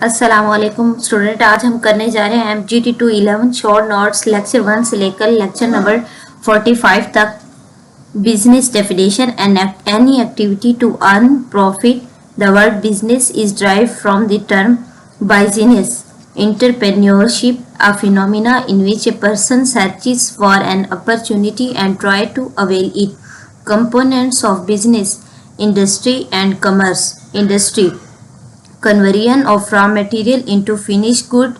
अस्सलामुअलैकुम स्टूडेंट, आज हम करने जा रहे हैं MGT 211 शॉर्ट नोट्स लेक्चर 1 से लेकर लेक्चर नंबर 45 तक। Business definition and any activity to earn profit. The word business is derived from the term business. Entrepreneurship, a phenomena in which a person searches for an opportunity and try to avail it. Components of business: industry and commerce. Industry: conversion of raw material into finished good.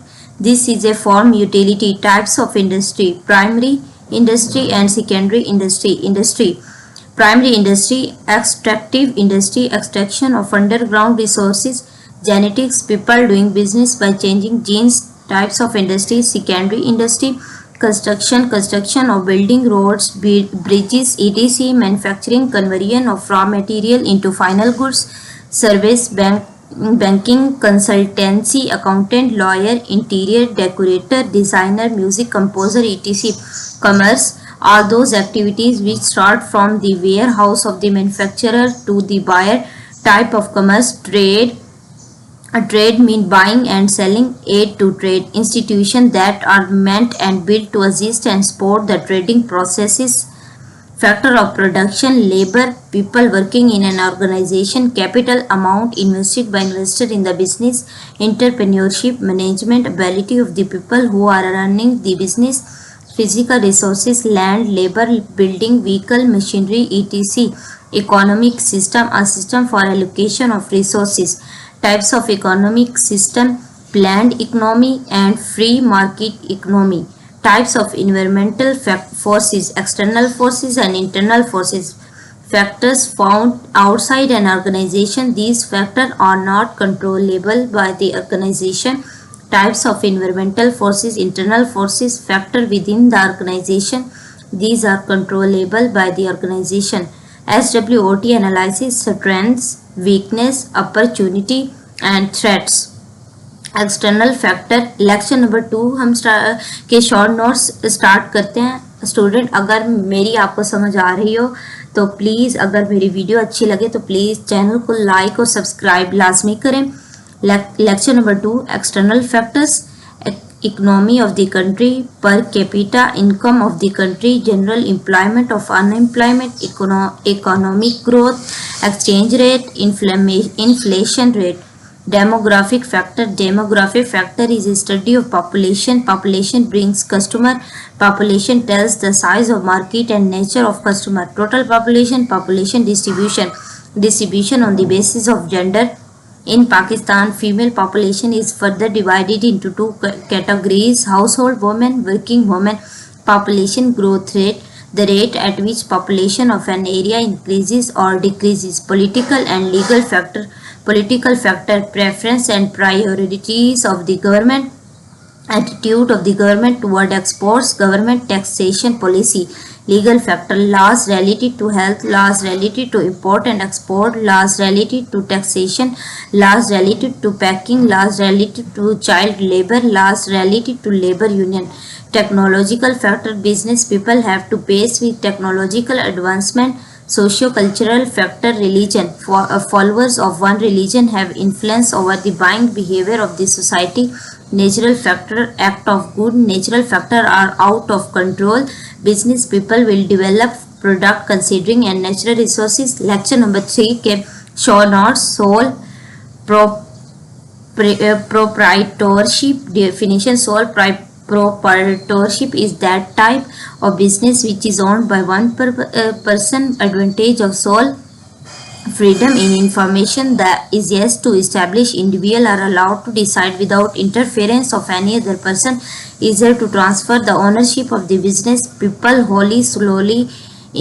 This is a form utility. Types of industry: primary industry and secondary industry. Primary industry: extractive industry, extraction of underground resources. Genetics: people doing business by changing genes. Types of industry: secondary industry: construction of building, roads, bridges, etc. Manufacturing: conversion of raw material into final goods. Service: banking, consultancy, accountant, lawyer, interior decorator, designer, music composer, etc. Commerce: are those activities which start from the warehouse of the manufacturer to the buyer. Type of commerce: a trade mean buying and selling. Aid to trade: institutions that are meant and built to assist and support the trading processes. Factor of production: labor, people working in an organization. Capital: amount invested by investor in the business. Entrepreneurship: management ability of the people who are running the business. Physical resources: land, labor, building, vehicle, machinery, etc. Economic system: a system for allocation of resources. Types of economic system: planned economy and free market economy. Types of environmental forces: external forces and internal forces. Factors found outside an organization: these factors are not controllable by the organization. Types of environmental forces: internal forces. Factor within the organization: these are controllable by the organization. SWOT analysis: strengths, weakness, opportunity and threats. External factor. Lecture number 2 हम के short notes start करते हैं। Student, अगर मेरी आपको समझ आ रही हो तो प्लीज़, अगर मेरी वीडियो अच्छी लगे तो प्लीज़ चैनल को लाइक और सब्सक्राइब लाजमी करें। Lecture number 2, external factors. Economy of the country, per capita income of the country, general employment of unemployment, economic growth, exchange rate, inflation rate. Demographic factor. Demographic factor is a study of population. Population brings customer. Population tells the size of market and nature of customer. Total population. Population distribution. Distribution on the basis of gender. In Pakistan, female population is further divided into two categories: household women, working women. Population growth rate: the rate at which population of an area increases or decreases. Political and legal factor. Political factor: preference and priorities of the government. Attitude of the government toward exports. Government taxation policy. Legal factor: laws related to health, laws related to import and export, laws related to taxation, laws related to packing, laws related to child labor, laws related to labor union. Technological factor: business people have to pace with technological advancement. Socio-cultural factor: religion. Followers of one religion have influence over the buying behavior of the society. Natural factor: act of good. Natural factor are out of control. Business people will develop product considering and natural resources. Lecture number 3 के short notes. Sole proprietorship definition. Sole proprietorship is that type of business which is owned by one person. Advantage of sole freedom in information: that is yes to establish. Individuals are allowed to decide without interference of any other person. Easier to transfer the ownership of the business. People wholly slowly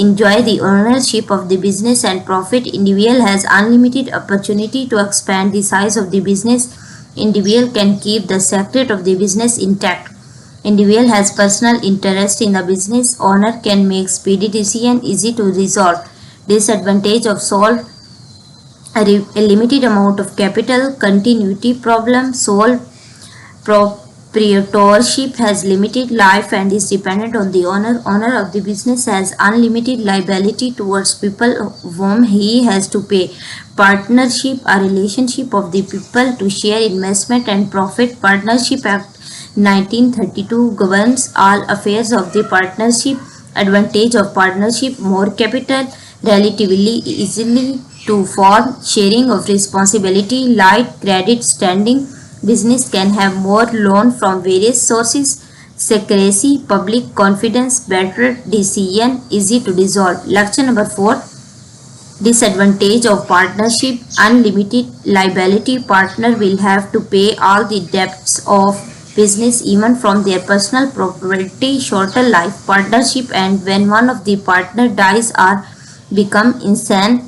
enjoy the ownership of the business and profit. Individual has unlimited opportunity to expand the size of the business. Individual can keep the secret of the business intact. Individual has personal interest in the business. Owner can make speedy decision, easy to resolve. Disadvantage of sole: a limited amount of capital. Continuity problem. Sole Proprietorship has limited life and is dependent on the owner. Owner of the business has unlimited liability towards people whom he has to pay. Partnership, a relationship of the people to share investment and profit. Partnership Act 1932 governs all affairs of the partnership. Advantage of partnership: more capital, relatively easily to form, sharing of responsibility, light credit standing. Business can have more loan from various sources. Secrecy, public confidence, better decision, easy to dissolve. Lecture number 4. Disadvantage of partnership: unlimited liability. Partner will have to pay all the debts of business, even from their personal property. Shorter life. Partnership and when one of the partner dies or become insane.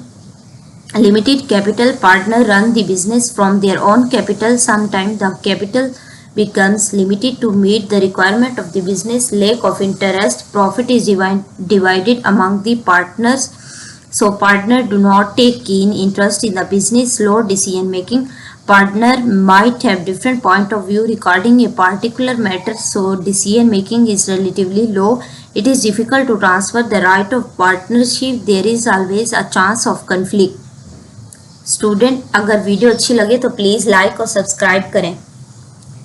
Limited capital. Partner run the business from their own capital. Sometimes the capital becomes limited to meet the requirement of the business. Lack of interest. Profit is divided among the partners, so partner do not take keen interest in the business. Slow decision making. Partner might have different point of view regarding a particular matter, so decision making is relatively low. It is difficult to transfer the right of partnership. There is always a chance of conflict. Student, अगर video अच्छी लगे तो please like और subscribe करें.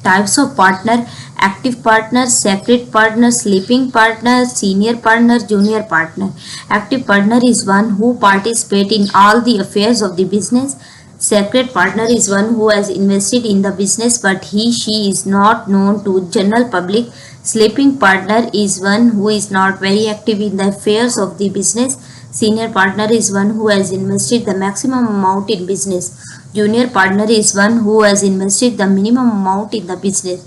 Types of partner: active partner, secret partner, sleeping partner, senior partner, junior partner. Active पार्टनर is one who participate in all the affairs of the business. Secret partner is one who has invested in the business but she is not known to general public. Sleeping partner is one who is not very active in the affairs of the business. Senior partner is one who has invested the maximum amount in business. Junior partner is one who has invested the minimum amount in the business.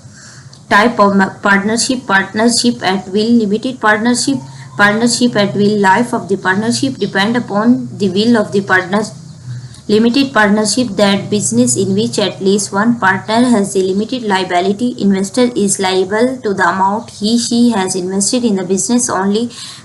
Type of partnership: partnership at will, limited partnership, partnership at will. Life of the partnership depend upon the will of the partners. Limited partnership: that business in which at least one partner has a limited liability. Investor is liable to the amount she has invested in the business only.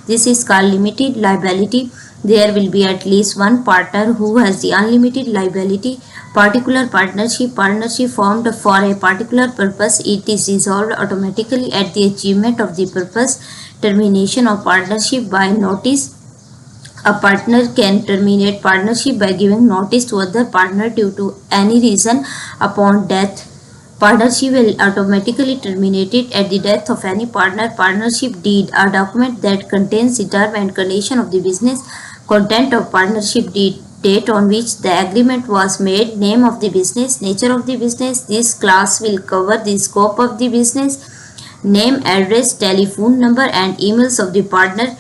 This is called limited liability. There will be at least one partner who has the unlimited liability. Particular partnership: partnership formed for a particular purpose. It is dissolved automatically at the achievement of the purpose. Termination of partnership by notice: a partner can terminate partnership by giving notice to other partner due to any reason. Upon death, partnership will automatically terminate it at the death of any partner. Partnership deed: a document that contains the term and condition of the business. Content of partnership deed: date on which the agreement was made, name of the business, nature of the business. This class will cover the scope of the business: name, address, telephone number and emails of the partner.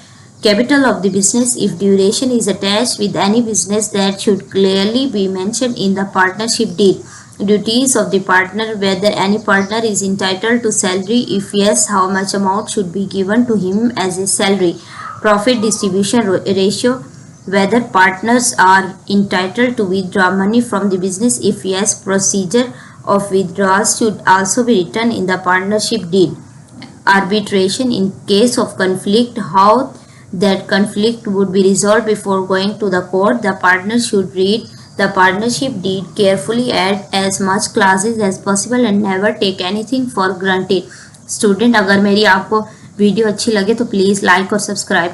Capital of the business: if duration is attached with any business, that should clearly be mentioned in the partnership deed. Duties of the partner: whether any partner is entitled to salary. If yes, how much amount should be given to him as a salary. Profit distribution ratio: whether partners are entitled to withdraw money from the business. If yes, procedure of withdrawal should also be written in the partnership deed. Arbitration: in case of conflict, how that conflict would be resolved before going to the court. The partner should read the partnership deed carefully, add as much clauses as possible and never take anything for granted. Student, अगर मेरी आपको video अच्छी लगे तो please like और subscribe